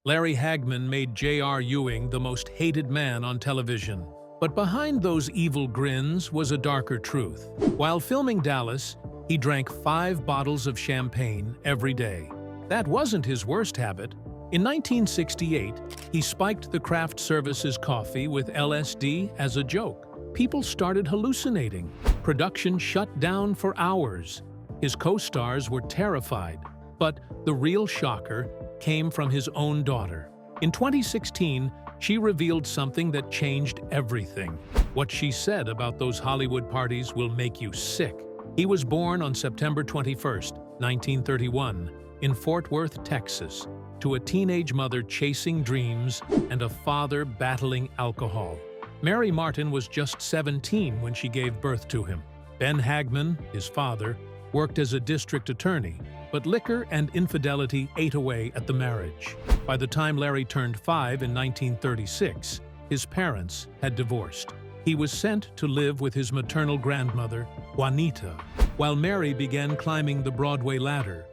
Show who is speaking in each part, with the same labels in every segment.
Speaker 1: Larry Hagman made J.R. Ewing the most hated man on television. But behind those evil grins was a darker truth. While filming Dallas, he drank 5 bottles of champagne every day. That wasn't his worst habit. In 1968, he spiked the craft service's coffee with LSD as a joke. People started hallucinating. Production shut down for hours. His co-stars were terrified. But the real shocker came from his own daughter. In 2016, she revealed something that changed everything. What she said about those Hollywood parties will make you sick. He was born on September 21, 1931, in Fort Worth, Texas, to a teenage mother chasing dreams and a father battling alcohol. Mary Martin was just 17 when she gave birth to him. Ben Hagman, his father, worked as a district attorney, but liquor and infidelity ate away at the marriage. By the time Larry turned 5 in 1936, his parents had divorced. He was sent to live with his maternal grandmother, Juanita. While Mary began climbing the Broadway ladder,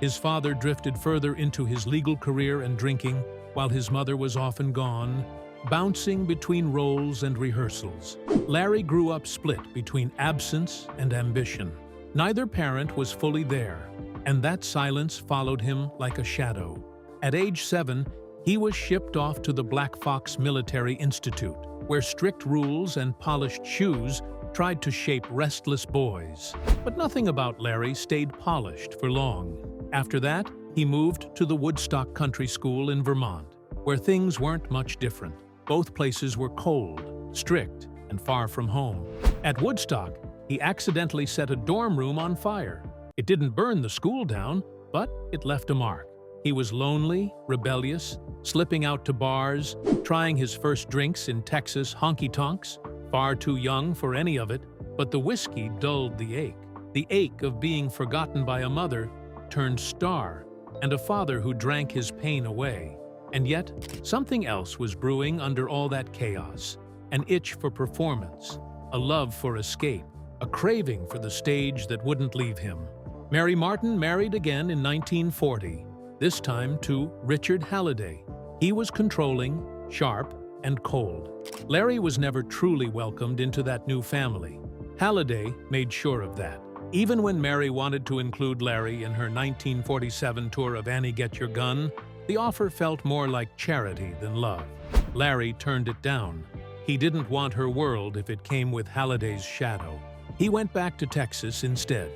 Speaker 1: his father drifted further into his legal career and drinking, while his mother was often gone, bouncing between roles and rehearsals. Larry grew up split between absence and ambition. Neither parent was fully there, and that silence followed him like a shadow. At age 7, he was shipped off to the Black Fox Military Institute, where strict rules and polished shoes tried to shape restless boys. But nothing about Larry stayed polished for long. After that, he moved to the Woodstock Country School in Vermont, where things weren't much different. Both places were cold, strict, and far from home. At Woodstock, he accidentally set a dorm room on fire. It didn't burn the school down, but it left a mark. He was lonely, rebellious, slipping out to bars, trying his first drinks in Texas honky-tonks, far too young for any of it, but the whiskey dulled the ache of being forgotten by a mother turned star, and a father who drank his pain away. And yet, something else was brewing under all that chaos, an itch for performance, a love for escape, a craving for the stage that wouldn't leave him. Mary Martin married again in 1940, this time to Richard Halliday. He was controlling, sharp, and cold. Larry was never truly welcomed into that new family. Halliday made sure of that. Even when Mary wanted to include Larry in her 1947 tour of Annie Get Your Gun, the offer felt more like charity than love. Larry turned it down. He didn't want her world if it came with Halliday's shadow. He went back to Texas instead,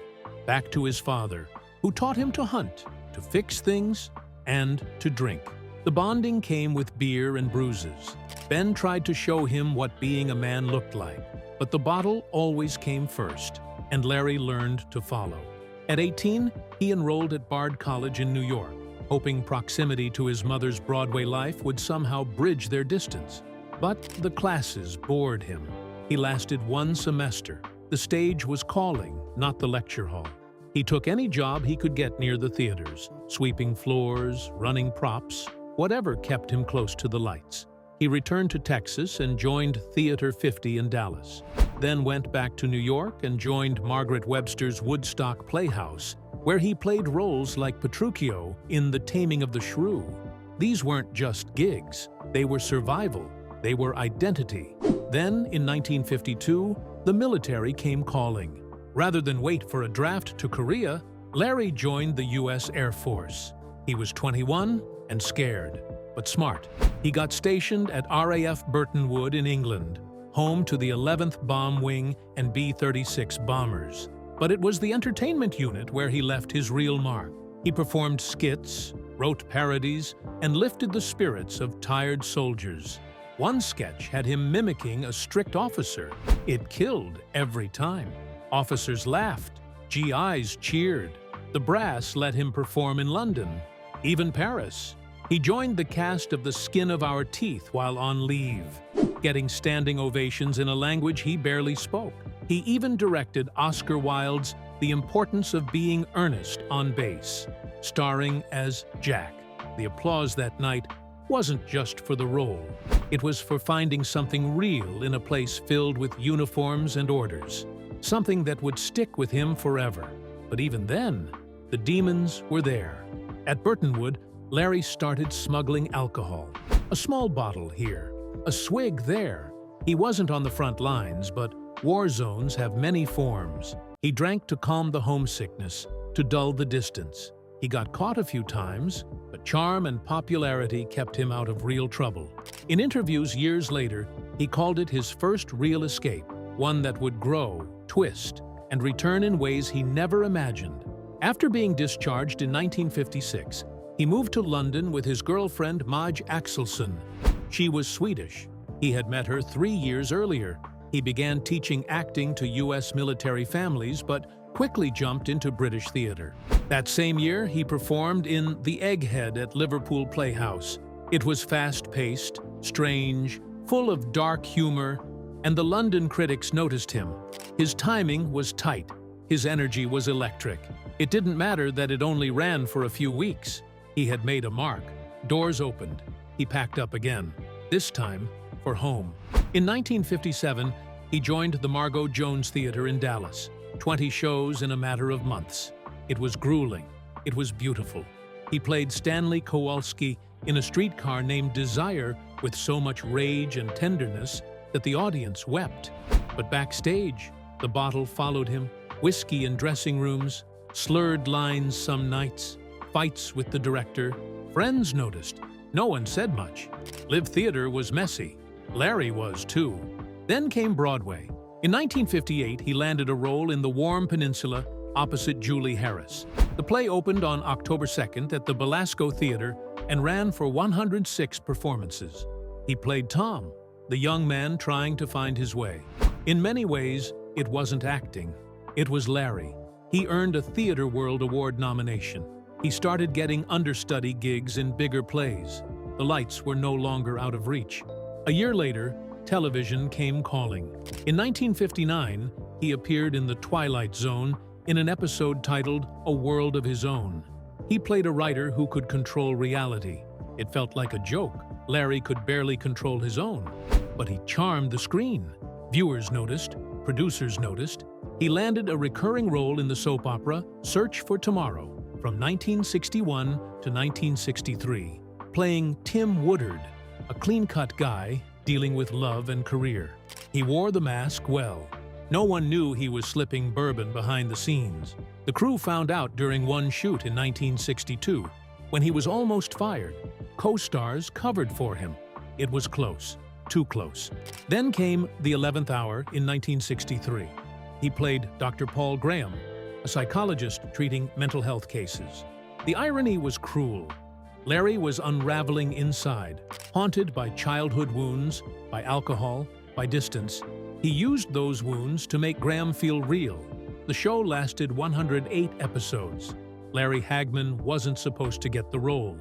Speaker 1: back to his father, who taught him to hunt, to fix things, and to drink. The bonding came with beer and bruises. Ben tried to show him what being a man looked like, but the bottle always came first, and Larry learned to follow. At 18, he enrolled at Bard College in New York, hoping proximity to his mother's Broadway life would somehow bridge their distance. But the classes bored him. He lasted 1 semester. The stage was calling, not the lecture hall. He took any job he could get near the theaters, sweeping floors, running props, whatever kept him close to the lights. He returned to Texas and joined Theater 50 in Dallas, then went back to New York and joined Margaret Webster's Woodstock Playhouse, where he played roles like Petruchio in The Taming of the Shrew. These weren't just gigs, they were survival, they were identity. Then, in 1952, the military came calling. Rather than wait for a draft to Korea, Larry joined the U.S. Air Force. He was 21 and scared, but smart. He got stationed at RAF Burton Wood in England, home to the 11th Bomb Wing and B-36 bombers. But it was the entertainment unit where he left his real mark. He performed skits, wrote parodies, and lifted the spirits of tired soldiers. One sketch had him mimicking a strict officer. It killed every time. Officers laughed, GIs cheered. The brass let him perform in London, even Paris. He joined the cast of The Skin of Our Teeth while on leave, getting standing ovations in a language he barely spoke. He even directed Oscar Wilde's The Importance of Being Earnest on Bass, starring as Jack. The applause that night wasn't just for the role. It was for finding something real in a place filled with uniforms and orders, something that would stick with him forever. But even then, the demons were there. At Burtonwood, Larry started smuggling alcohol. A small bottle here, a swig there. He wasn't on the front lines, but war zones have many forms. He drank to calm the homesickness, to dull the distance. He got caught a few times, but charm and popularity kept him out of real trouble. In interviews years later, he called it his first real escape, one that would grow, twist, and return in ways he never imagined. After being discharged in 1956, he moved to London with his girlfriend Maj Axelsson. She was Swedish. He had met her 3 years earlier. He began teaching acting to U.S. military families, but quickly jumped into British theatre. That same year, he performed in The Egghead at Liverpool Playhouse. It was fast-paced, strange, full of dark humor, and the London critics noticed him. His timing was tight. His energy was electric. It didn't matter that it only ran for a few weeks. He had made a mark. Doors opened. He packed up again, this time for home. In 1957, he joined the Margot Jones Theatre in Dallas. 20 shows in a matter of months. It was grueling. It was beautiful. He played Stanley Kowalski in a streetcar named Desire with so much rage and tenderness that the audience wept. But backstage, the bottle followed him, whiskey in dressing rooms, slurred lines some nights, fights with the director. Friends noticed. No one said much. Live theater was messy. Larry was too. Then came Broadway. In 1958, he landed a role in The Warm Peninsula opposite Julie Harris. The play opened on October 2nd at the Belasco Theater and ran for 106 performances. He played Tom, the young man trying to find his way. In many ways, it wasn't acting. It was Larry. He earned a Theatre World Award nomination. He started getting understudy gigs in bigger plays. The lights were no longer out of reach. A year later, television came calling. In 1959, he appeared in The Twilight Zone in an episode titled A World of His Own. He played a writer who could control reality. It felt like a joke. Larry could barely control his own, but he charmed the screen. Viewers noticed, producers noticed. He landed a recurring role in the soap opera Search for Tomorrow from 1961 to 1963, playing Tim Woodard, a clean-cut guy dealing with love and career. He wore the mask well. No one knew he was slipping bourbon behind the scenes. The crew found out during one shoot in 1962, when he was almost fired. Co-stars covered for him. It was close, too close. Then came The 11th Hour in 1963. He played Dr. Paul Graham, a psychologist treating mental health cases. The irony was cruel. Larry was unraveling inside, haunted by childhood wounds, by alcohol, by distance. He used those wounds to make Graham feel real. The show lasted 108 episodes. Larry Hagman wasn't supposed to get the role.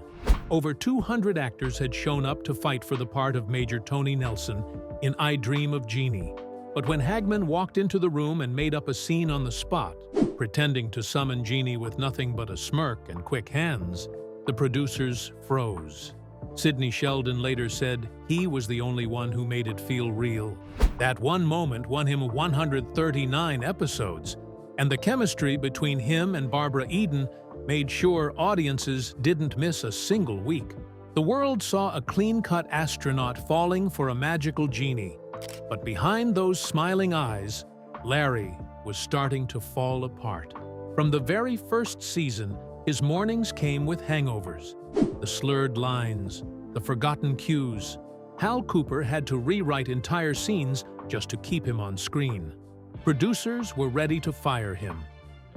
Speaker 1: Over 200 actors had shown up to fight for the part of Major Tony Nelson in I Dream of Jeannie. But when Hagman walked into the room and made up a scene on the spot, pretending to summon Jeannie with nothing but a smirk and quick hands, the producers froze. Sidney Sheldon later said he was the only one who made it feel real. That one moment won him 139 episodes, and the chemistry between him and Barbara Eden made sure audiences didn't miss a single week. The world saw a clean-cut astronaut falling for a magical genie. But behind those smiling eyes, Larry was starting to fall apart. From the very first season, his mornings came with hangovers. The slurred lines, the forgotten cues. Hal Cooper had to rewrite entire scenes just to keep him on screen. Producers were ready to fire him,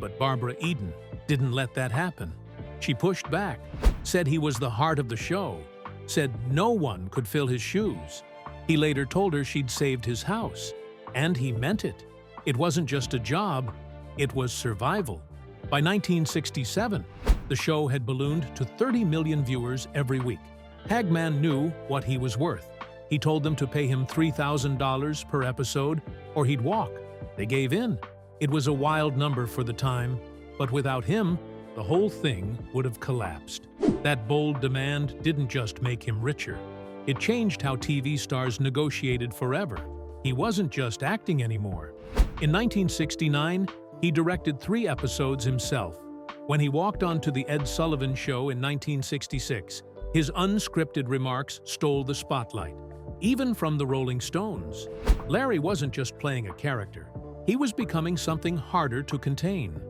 Speaker 1: but Barbara Eden didn't let that happen. She pushed back, said he was the heart of the show, said no one could fill his shoes. He later told her she'd saved his house, and he meant it. It wasn't just a job, it was survival. By 1967, the show had ballooned to 30 million viewers every week. Hagman knew what he was worth. He told them to pay him $3,000 per episode or he'd walk. They gave in. It was a wild number for the time, but without him, the whole thing would have collapsed. That bold demand didn't just make him richer. It changed how TV stars negotiated forever. He wasn't just acting anymore. In 1969, he directed 3 episodes himself. When he walked onto The Ed Sullivan Show in 1966, his unscripted remarks stole the spotlight, even from the Rolling Stones. Larry wasn't just playing a character. He was becoming something harder to contain.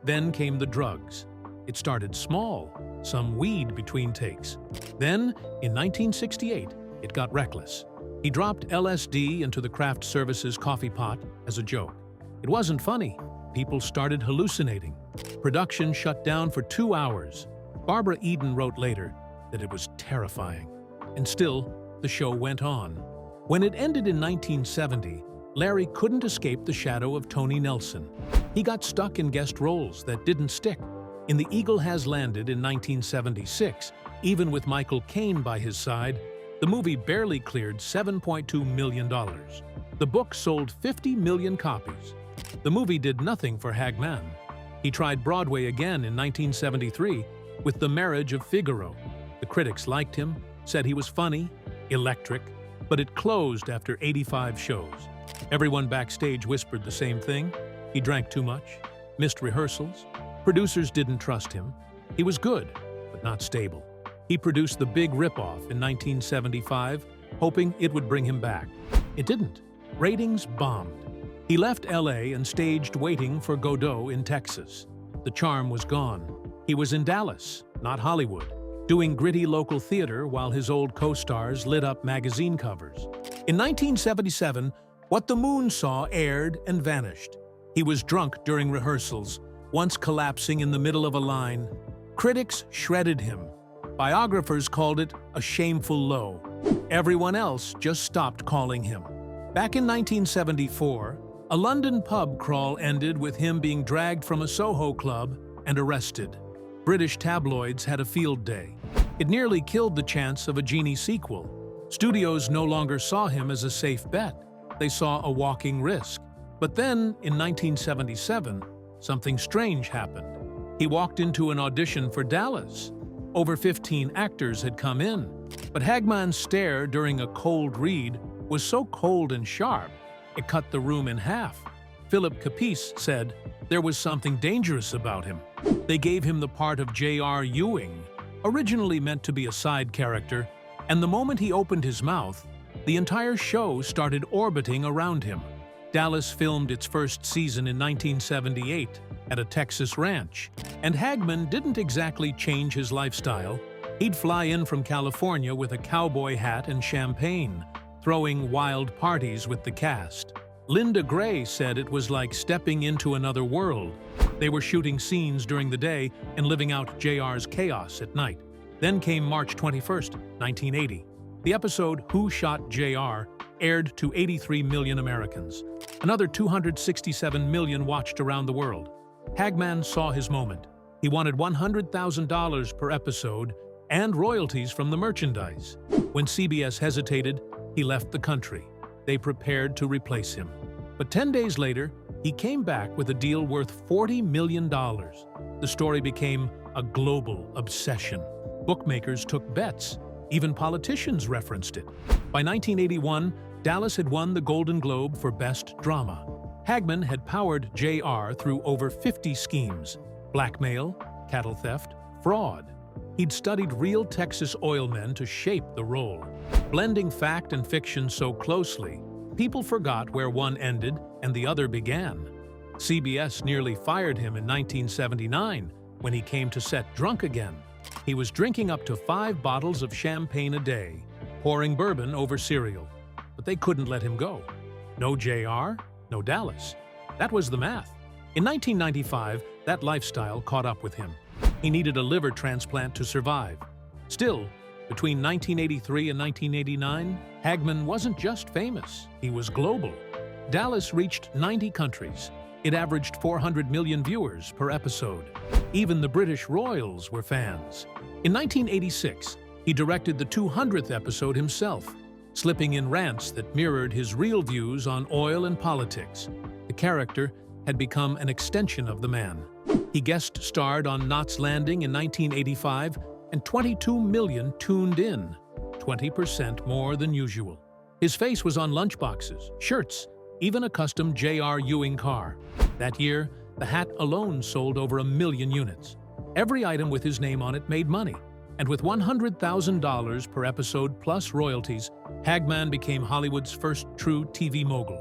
Speaker 1: Then came the drugs. It started small, some weed between takes. Then, in 1968, it got reckless. He dropped LSD into the craft services coffee pot as a joke. It wasn't funny. People started hallucinating. Production shut down for 2 hours. Barbara Eden wrote later that it was terrifying. And still, the show went on. When it ended in 1970, Larry couldn't escape the shadow of Tony Nelson. He got stuck in guest roles that didn't stick. In The Eagle Has Landed in 1976, even with Michael Caine by his side, the movie barely cleared $7.2 million. The book sold 50 million copies. The movie did nothing for Hagman. He tried Broadway again in 1973 with The Marriage of Figaro. The critics liked him, said he was funny, electric, but it closed after 85 shows. Everyone backstage whispered the same thing. He drank too much, missed rehearsals. Producers didn't trust him. He was good, but not stable. He produced The Big Ripoff in 1975, hoping it would bring him back. It didn't. Ratings bombed. He left LA and staged Waiting for Godot in Texas. The charm was gone. He was in Dallas, not Hollywood, doing gritty local theater while his old co-stars lit up magazine covers. In 1977, What the Moon Saw aired and vanished. He was drunk during rehearsals, once collapsing in the middle of a line. Critics shredded him. Biographers called it a shameful low. Everyone else just stopped calling him. Back in 1974, a London pub crawl ended with him being dragged from a Soho club and arrested. British tabloids had a field day. It nearly killed the chance of a Jeannie sequel. Studios no longer saw him as a safe bet. They saw a walking risk. But then, in 1977, something strange happened. He walked into an audition for Dallas. Over 15 actors had come in, but Hagman's stare during a cold read was so cold and sharp, it cut the room in half. Philip Capis said there was something dangerous about him. They gave him the part of J.R. Ewing, originally meant to be a side character, and the moment he opened his mouth, the entire show started orbiting around him. Dallas filmed its first season in 1978 at a Texas ranch, and Hagman didn't exactly change his lifestyle. He'd fly in from California with a cowboy hat and champagne, throwing wild parties with the cast. Linda Gray said it was like stepping into another world. They were shooting scenes during the day and living out JR's chaos at night. Then came March 21st, 1980. The episode Who Shot JR aired to 83 million Americans. Another 267 million watched around the world. Hagman saw his moment. He wanted $100,000 per episode and royalties from the merchandise. When CBS hesitated, he left the country. They prepared to replace him. But 10 days later, he came back with a deal worth $40 million. The story became a global obsession. Bookmakers took bets. Even politicians referenced it. By 1981, Dallas had won the Golden Globe for Best Drama. Hagman had powered JR through over 50 schemes: blackmail, cattle theft, fraud. He'd studied real Texas oil men to shape the role. Blending fact and fiction so closely, people forgot where one ended and the other began. CBS nearly fired him in 1979 when he came to set drunk again. He was drinking up to 5 bottles of champagne a day, pouring bourbon over cereal. But they couldn't let him go. No JR, no Dallas. That was the math. In 1995, that lifestyle caught up with him. He needed a liver transplant to survive. Still, between 1983 and 1989, Hagman wasn't just famous, he was global. Dallas reached 90 countries. It averaged 400 million viewers per episode. Even the British royals were fans. In 1986, he directed the 200th episode himself, slipping in rants that mirrored his real views on oil and politics. The character had become an extension of the man. He guest starred on Knots Landing in 1985, and 22 million tuned in, 20% more than usual. His face was on lunchboxes, shirts, even a custom J.R. Ewing car. That year, the hat alone sold over 1 million units. Every item with his name on it made money, and with $100,000 per episode plus royalties, Hagman became Hollywood's first true TV mogul.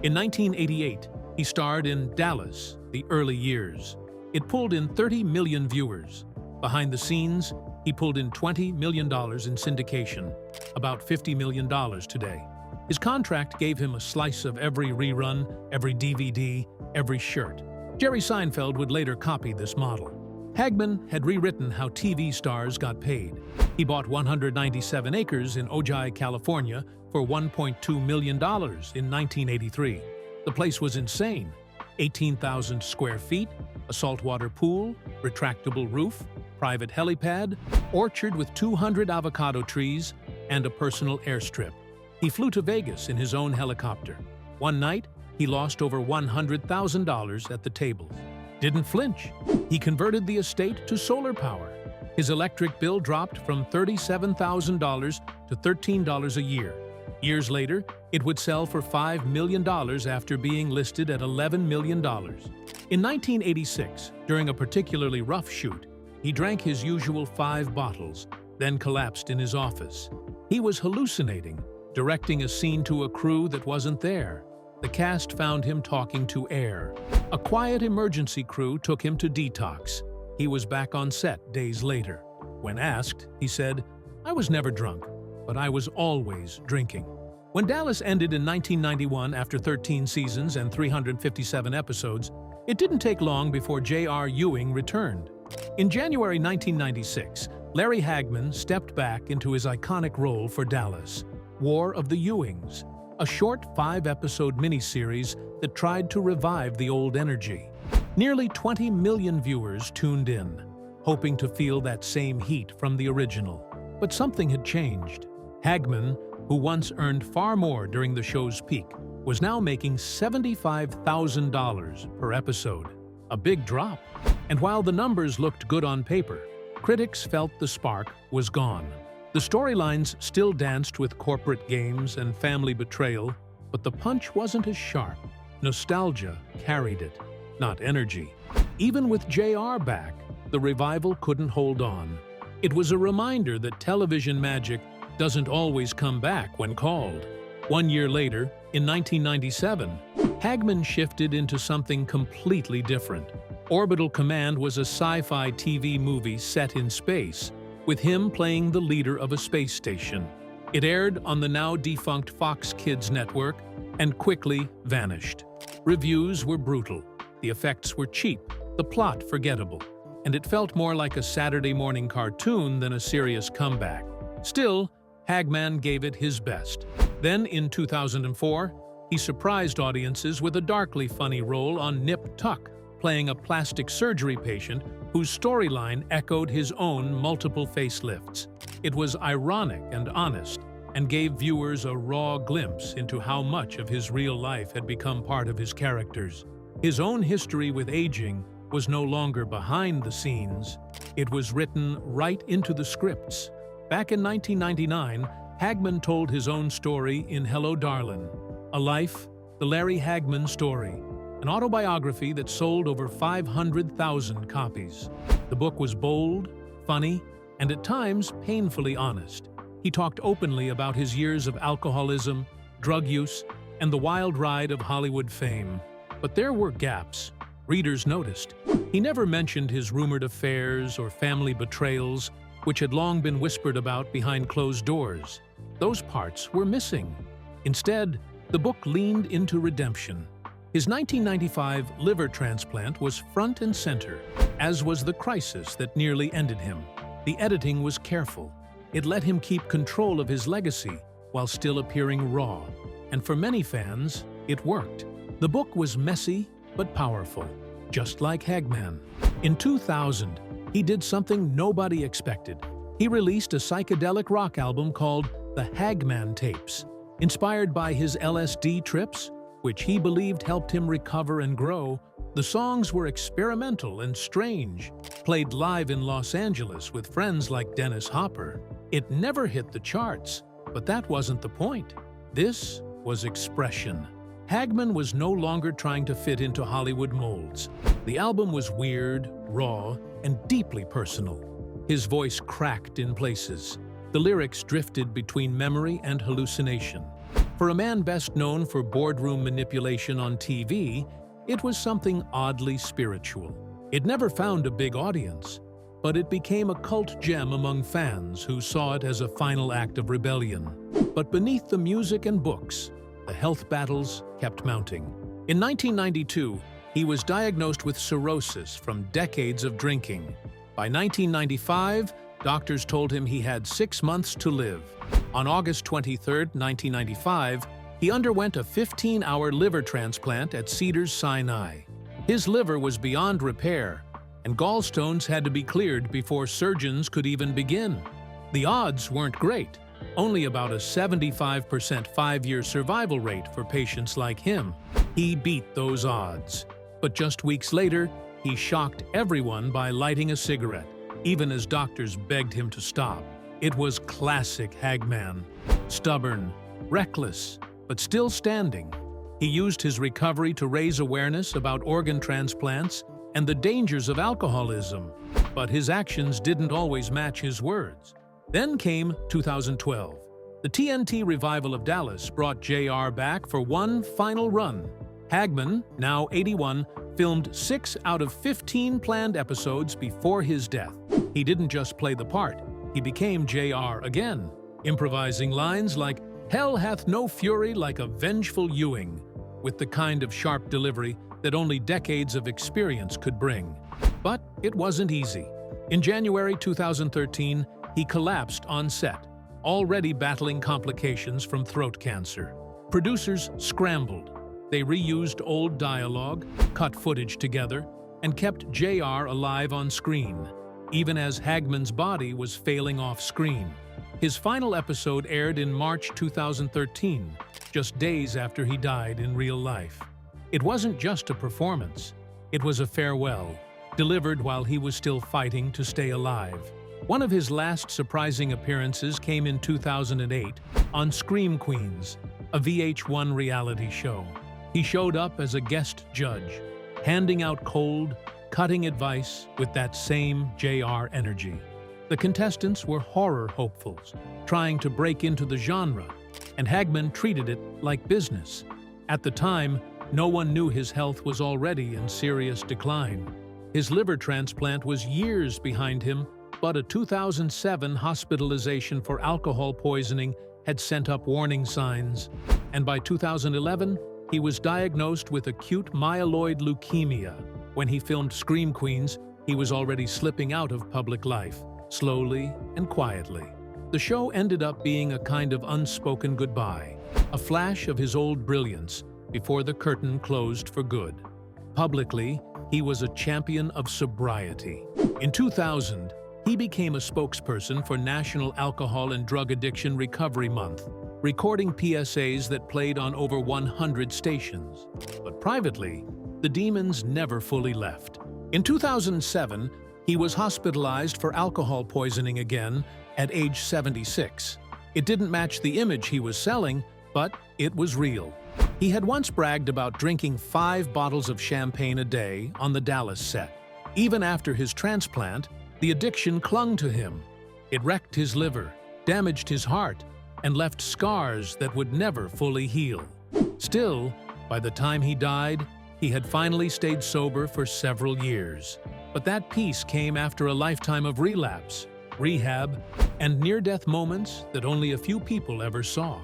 Speaker 1: In 1988, he starred in Dallas, The Early Years. It pulled in 30 million viewers. Behind the scenes, he pulled in $20 million in syndication, about $50 million today. His contract gave him a slice of every rerun, every DVD, every shirt. Jerry Seinfeld would later copy this model. Hagman had rewritten how TV stars got paid. He bought 197 acres in Ojai, California for $1.2 million in 1983. The place was insane. 18,000 square feet, a saltwater pool, retractable roof, private helipad, orchard with 200 avocado trees, and a personal airstrip. He flew to Vegas in his own helicopter. One night, he lost over $100,000 at the tables. Didn't flinch. He converted the estate to solar power. His electric bill dropped from $37,000 to $13 a year. Years later, it would sell for $5 million after being listed at $11 million. In 1986, during a particularly rough shoot, he drank his usual 5 bottles, then collapsed in his office. He was hallucinating, directing a scene to a crew that wasn't there. The cast found him talking to air. A quiet emergency crew took him to detox. He was back on set days later. When asked, he said, "I was never drunk, but I was always drinking." When Dallas ended in 1991 after 13 seasons and 357 episodes, it didn't take long before J.R. Ewing returned. In January 1996, Larry Hagman stepped back into his iconic role for Dallas, War of the Ewings, a short 5-episode miniseries that tried to revive the old energy. Nearly 20 million viewers tuned in, hoping to feel that same heat from the original. But something had changed. Hagman, who once earned far more during the show's peak, was now making $75,000 per episode. A big drop. And while the numbers looked good on paper, critics felt the spark was gone. The storylines still danced with corporate games and family betrayal, but the punch wasn't as sharp. Nostalgia carried it, not energy. Even with JR back, the revival couldn't hold on. It was a reminder that television magic doesn't always come back when called. 1 year later, in 1997, Hagman shifted into something completely different. Orbital Command was a sci-fi TV movie set in space, with him playing the leader of a space station. It aired on the now-defunct Fox Kids network and quickly vanished. Reviews were brutal, the effects were cheap, the plot forgettable, and it felt more like a Saturday morning cartoon than a serious comeback. Still, Hagman gave it his best. Then, in 2004, he surprised audiences with a darkly funny role on Nip Tuck, playing a plastic surgery patient whose storyline echoed his own multiple facelifts. It was ironic and honest, and gave viewers a raw glimpse into how much of his real life had become part of his characters. His own history with aging was no longer behind the scenes. It was written right into the scripts. Back in 1999, Hagman told his own story in Hello, Darlin', A Life, the Larry Hagman Story, an autobiography that sold over 500,000 copies. The book was bold, funny, and at times painfully honest. He talked openly about his years of alcoholism, drug use, and the wild ride of Hollywood fame. But there were gaps. Readers noticed. He never mentioned his rumored affairs or family betrayals, which had long been whispered about behind closed doors. Those parts were missing. Instead, the book leaned into redemption. His 1995 liver transplant was front and center, as was the crisis that nearly ended him. The editing was careful. It let him keep control of his legacy while still appearing raw. And for many fans, it worked. The book was messy but powerful, just like Hagman. In 2000, he did something nobody expected. He released a psychedelic rock album called The Hagman Tapes. Inspired by his LSD trips, which he believed helped him recover and grow, the songs were experimental and strange, played live in Los Angeles with friends like Dennis Hopper. It never hit the charts, but that wasn't the point. This was expression. Hagman was no longer trying to fit into Hollywood molds. The album was weird, raw, and deeply personal. His voice cracked in places. The lyrics drifted between memory and hallucination. For a man best known for boardroom manipulation on TV, it was something oddly spiritual. It never found a big audience, but it became a cult gem among fans who saw it as a final act of rebellion. But beneath the music and books, the health battles kept mounting. In 1992, he was diagnosed with cirrhosis from decades of drinking. By 1995, doctors told him he had 6 months to live. On August 23, 1995, he underwent a 15-hour liver transplant at Cedars-Sinai. His liver was beyond repair, and gallstones had to be cleared before surgeons could even begin. The odds weren't great, only about a 75% 5-year survival rate for patients like him. He beat those odds. But just weeks later, he shocked everyone by lighting a cigarette, even as doctors begged him to stop. It was classic Hagman. Stubborn, reckless, but still standing. He used his recovery to raise awareness about organ transplants and the dangers of alcoholism, but his actions didn't always match his words. Then came 2012. The TNT revival of Dallas brought JR back for one final run. Hagman, now 81, filmed 6 out of 15 planned episodes before his death. He didn't just play the part, he became JR again, improvising lines like, "Hell hath no fury like a vengeful Ewing," with the kind of sharp delivery that only decades of experience could bring. But it wasn't easy. In January 2013, he collapsed on set, already battling complications from throat cancer. Producers scrambled. They reused old dialogue, cut footage together, and kept JR alive on screen, even as Hagman's body was failing off screen. His final episode aired in March 2013, just days after he died in real life. It wasn't just a performance, it was a farewell, delivered while he was still fighting to stay alive. One of his last surprising appearances came in 2008 on Scream Queens, a VH1 reality show. He showed up as a guest judge, handing out cold, cutting advice with that same JR energy. The contestants were horror hopefuls, trying to break into the genre, and Hagman treated it like business. At the time, no one knew his health was already in serious decline. His liver transplant was years behind him, but a 2007 hospitalization for alcohol poisoning had sent up warning signs, and by 2011, he was diagnosed with acute myeloid leukemia. When he filmed Scream Queens, he was already slipping out of public life, slowly and quietly. The show ended up being a kind of unspoken goodbye, a flash of his old brilliance before the curtain closed for good. Publicly, he was a champion of sobriety. In 2000, he became a spokesperson for National Alcohol and Drug Addiction Recovery Month, recording PSAs that played on over 100 stations. But privately, the demons never fully left. In 2007, he was hospitalized for alcohol poisoning again at age 76. It didn't match the image he was selling, but it was real. He had once bragged about drinking 5 bottles of champagne a day on the Dallas set. Even after his transplant, the addiction clung to him. It wrecked his liver, damaged his heart, and left scars that would never fully heal. Still, by the time he died, he had finally stayed sober for several years. But that peace came after a lifetime of relapse, rehab, and near-death moments that only a few people ever saw.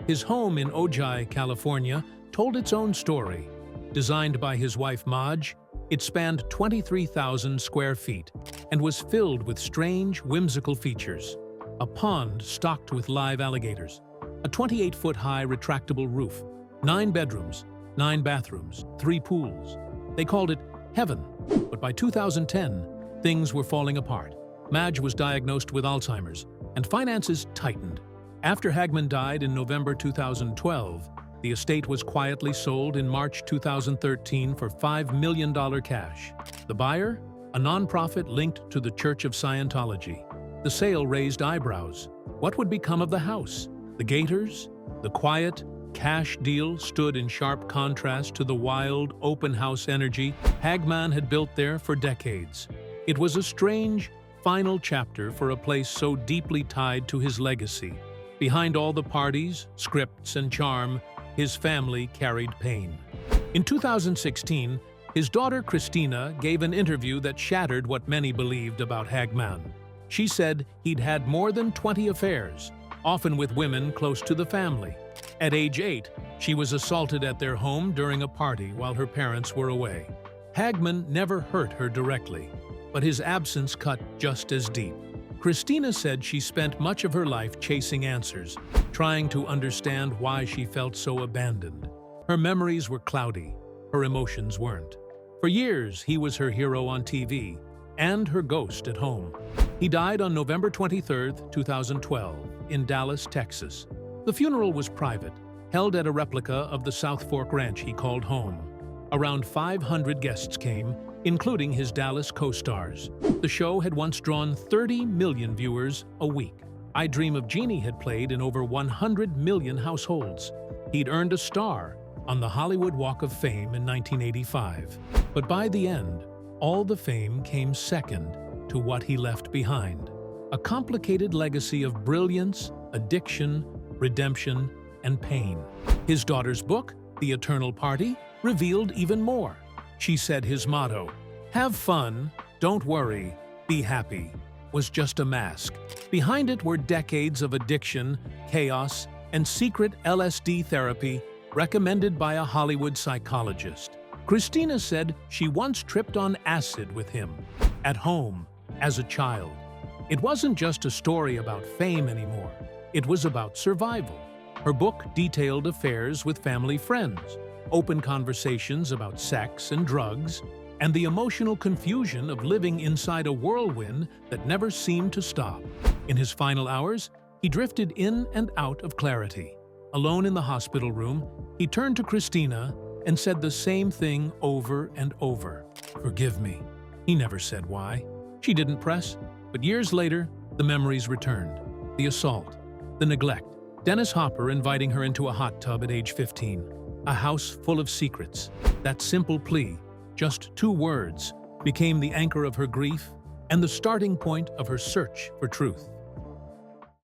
Speaker 1: His home in Ojai, California, told its own story. Designed by his wife Maj, it spanned 23,000 square feet and was filled with strange, whimsical features. A pond stocked with live alligators, a 28-foot-high retractable roof, 9 bedrooms, 9 bathrooms, 3 pools. They called it heaven, but by 2010, things were falling apart. Madge was diagnosed with Alzheimer's, and finances tightened. After Hagman died in November 2012, the estate was quietly sold in March 2013 for $5 million cash. The buyer? A nonprofit linked to the Church of Scientology. The sale raised eyebrows. What would become of the house? The gators? The quiet, cash deal stood in sharp contrast to the wild, open-house energy Hagman had built there for decades. It was a strange, final chapter for a place so deeply tied to his legacy. Behind all the parties, scripts, and charm, his family carried pain. In 2016, his daughter Christina gave an interview that shattered what many believed about Hagman. She said he'd had more than 20 affairs, often with women close to the family. At age 8, she was assaulted at their home during a party while her parents were away. Hagman never hurt her directly, but his absence cut just as deep. Christina said she spent much of her life chasing answers, trying to understand why she felt so abandoned. Her memories were cloudy, her emotions weren't. For years, he was her hero on TV and her ghost at home. He died on November 23, 2012, in Dallas, Texas. The funeral was private, held at a replica of the South Fork ranch he called home. Around 500 guests came, including his Dallas co-stars. The show had once drawn 30 million viewers a week. I Dream of Jeannie had played in over 100 million households. He'd earned a star on the Hollywood Walk of Fame in 1985. But by the end, all the fame came second to what he left behind. A complicated legacy of brilliance, addiction, redemption, and pain. His daughter's book, The Eternal Party, revealed even more. She said his motto, "Have fun, don't worry, be happy," was just a mask. Behind it were decades of addiction, chaos, and secret LSD therapy recommended by a Hollywood psychologist. Christina said she once tripped on acid with him, at home, as a child. It wasn't just a story about fame anymore. It was about survival. Her book detailed affairs with family friends, open conversations about sex and drugs, and the emotional confusion of living inside a whirlwind that never seemed to stop. In his final hours, he drifted in and out of clarity. Alone in the hospital room, he turned to Christina and said the same thing over and over. "Forgive me." He never said why. She didn't press, but years later, the memories returned. The assault, the neglect, Dennis Hopper inviting her into a hot tub at age 15. A house full of secrets. That simple plea, just 2 words, became the anchor of her grief and the starting point of her search for truth.